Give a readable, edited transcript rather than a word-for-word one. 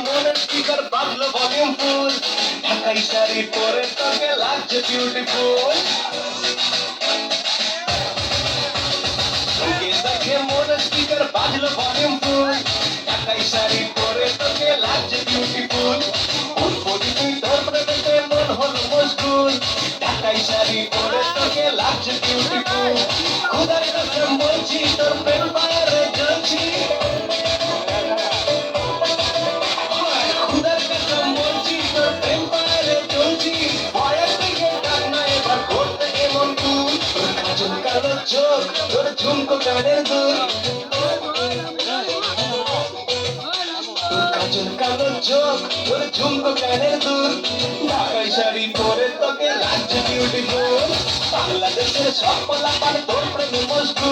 মনের স্পিকার বাজলো ভলিউম ফুল, ঢাকাই শাড়ি পরে তোকে লাগছে বিউটিফুল। তোকে দেখে মনের স্পিকার বাজলো ভলিউম ফুল, ঢাকাই শাড়ি পরে তোকে লাগছে বিউটিফুল। উঠবি তুই তোর প্রেমেতে মন হলো মশগুল, ঢাকাই শাড়ি পরে তোকে লাগছে বিউটিফুল। খুদার কসম বলছি তোর প্রেম ফায়ারে জ্বলছি, খুদার কসম বলছি তোর প্রেম ফায়ারে জ্বলছি। ভয়ের দিকে ডাক না এবার করতে এমন তুই, তোর কাজল কালো চোখ তোর ঝুমকো কানের দুল, তোর কাজল কালো চোখ তোর ঝুমকো কানের দুল। ঢাকাই শাড়ি পরে তোকে লাগছে বিউটিফুল, বাংলাদেশের সব পোলাপান তোর প্রেমে মশগুল।